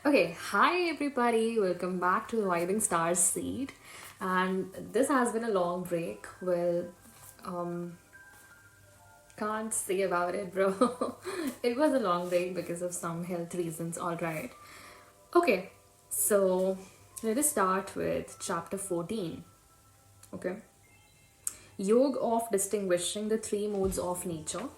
Okay, hi everybody, welcome back to Vibing Starseed. And this has been a long break. Um, can't say about it, bro. It was a long break because of some health reasons, alright. Okay, so let us start with chapter 14. Okay, Yoga of distinguishing the three modes of nature.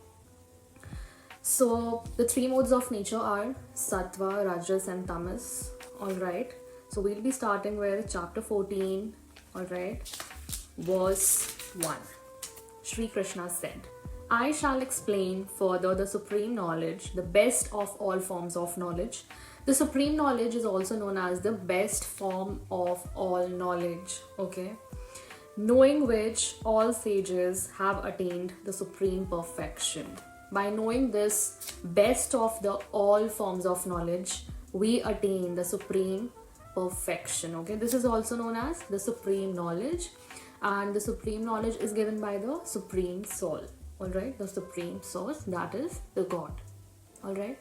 So the three modes of nature are Sattva, Rajas, and Tamas. Alright. So we'll be starting with chapter 14. Alright. Verse 1. Shri Krishna said, I shall explain further the supreme knowledge, the best of all forms of knowledge. The supreme knowledge is also known as the best form of all knowledge. Okay. Knowing which all sages have attained the supreme perfection. By knowing this best of the all forms of knowledge, we attain the supreme perfection. Okay, this is also known as the supreme knowledge, and the supreme knowledge is given by the supreme soul. All right, the supreme source, that is the God. All right.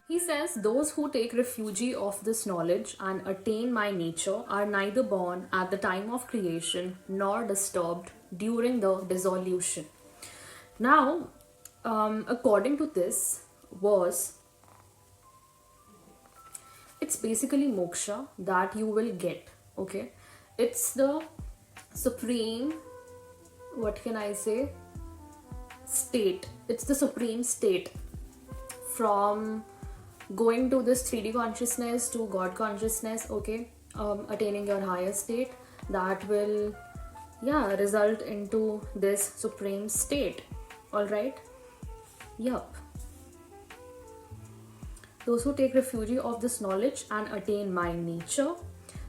He says, those who take refuge of this knowledge and attain my nature are neither born at the time of creation nor disturbed during the dissolution. Now, according to this verse, it's basically moksha that you will get. Okay, it's the supreme, what can I say, state. It's the supreme state from going to this 3D consciousness to God consciousness. Okay, attaining your higher state that will result into this supreme state. All right. Yup. Those who take refuge of this knowledge and attain my nature.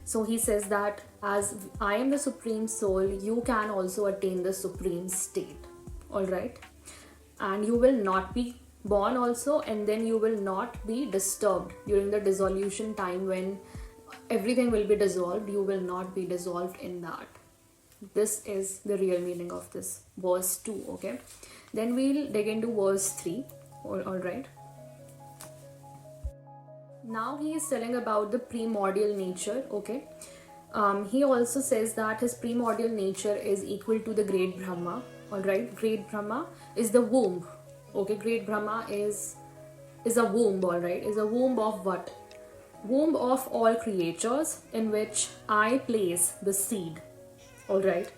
So he says that as I am the supreme soul, you can also attain the supreme state. All right. And you will not be born also, and then you will not be disturbed during the dissolution time when everything will be dissolved. You will not be dissolved in that. This is the real meaning of this verse 2. Okay, then we'll dig into verse 3. All right. Now he is telling about the primordial nature. Okay, he also says that his primordial nature is equal to the great Brahma. All right, great Brahma is the womb. Okay, great Brahma is a womb. All right, is a womb of what? Womb of all creatures, in which I place the seed. All right,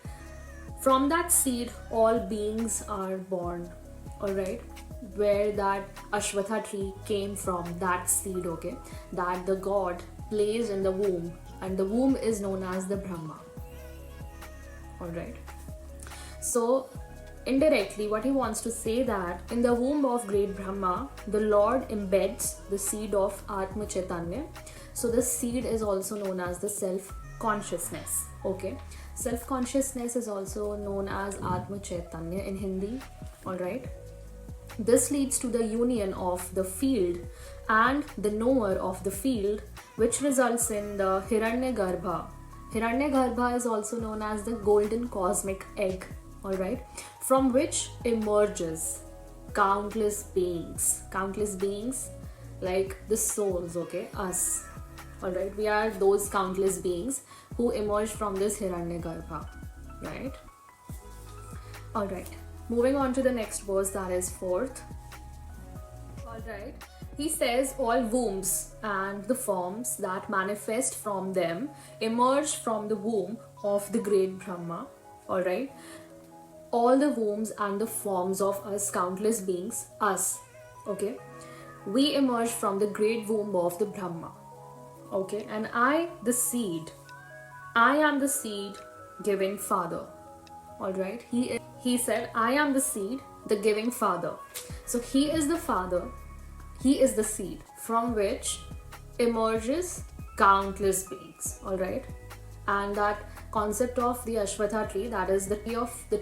from that seed all beings are born. All right, where that ashwatha tree came from, that seed. Okay, that the God placed in the womb, and the womb is known as the Brahma. All right, so indirectly what he wants to say that in the womb of great Brahma, the Lord embeds the seed of Atma Chaitanya. So the seed is also known as the self consciousness. Okay, self consciousness is also known as Atma Chaitanya in Hindi. All right, this leads to the union of the field and the knower of the field, which results in the Hiranyagarbha. Hiranyagarbha is also known as the golden cosmic egg. All right, from which emerges countless beings like the souls. Okay, us. All right, we are those countless beings who emerge from this Hiranyagarbha, right? All right, moving on to the next verse, that is 4th. All right, he says all wombs and the forms that manifest from them emerge from the womb of the great Brahma. All right, all the wombs and the forms of us countless beings, us, okay, we emerge from the great womb of the Brahma. Okay, and I am the seed giving father. All right, he said I am the seed, the giving father. So he is the father, he is the seed from which emerges countless beings. All right, and that concept of the ashwatha tree, that is the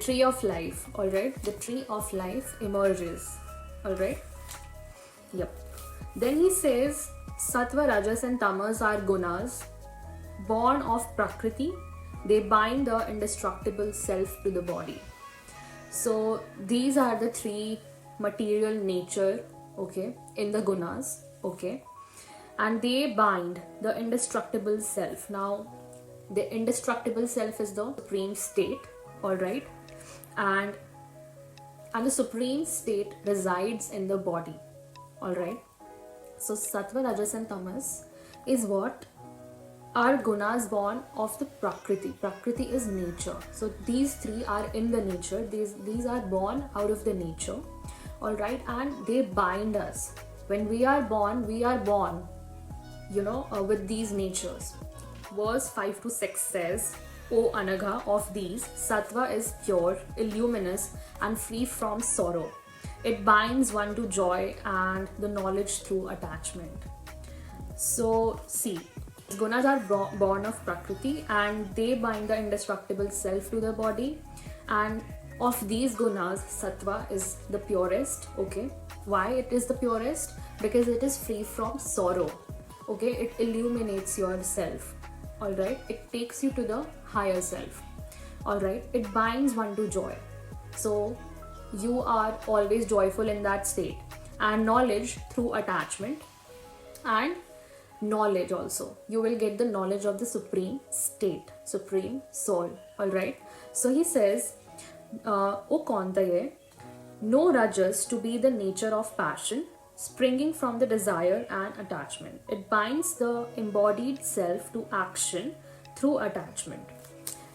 tree of life. All right, the tree of life emerges. All right. Yep. Then he says Sattva, Rajas and Tamas are gunas born of prakriti. They bind the indestructible self to the body. So these are the three material nature, okay, in the gunas. Okay, and they bind the indestructible self. Now the indestructible self is the supreme state, all right, and the supreme state resides in the body, all right. So Sattva, Rajas and Tamas is what are gunas born of the Prakriti. Prakriti is nature. So these three are in the nature. These are born out of the nature. Alright, and they bind us. When we are born, with these natures. Verse 5 to 6 says, O Anagha, of these, Sattva is pure, illuminous, and free from sorrow. It binds one to joy and the knowledge through attachment. So, see, gunas are born of Prakriti and they bind the indestructible self to the body. And of these gunas, Sattva is the purest, okay? Why it is the purest? Because it is free from sorrow, okay? It illuminates yourself, alright? It takes you to the higher self, alright? It binds one to joy. So, you are always joyful in that state. And knowledge through attachment, and knowledge also, you will get the knowledge of the supreme state, supreme soul, all right. So he says, O Kaunteya, know rajas to be the nature of passion springing from the desire and attachment. It binds the embodied self to action through attachment.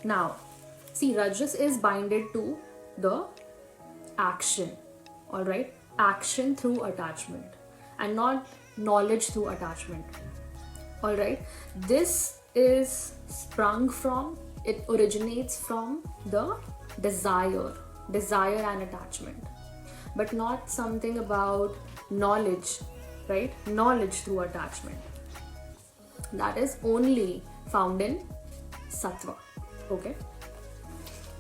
Now see, rajas is binded to the action, all right, action through attachment, and not knowledge through attachment, all right. This is sprung from, it originates from the desire and attachment, but not something about knowledge, right? Knowledge through attachment, that is only found in Sattva, okay.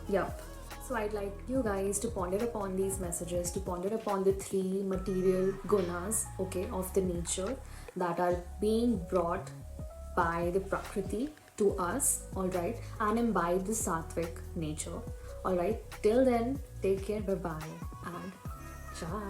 Yep. So I'd like you guys to ponder upon these messages, to ponder upon the three material gunas, okay, of the nature that are being brought by the Prakriti to us, alright, and imbibe the Sattvic nature, alright. Till then, take care, bye bye, and ciao.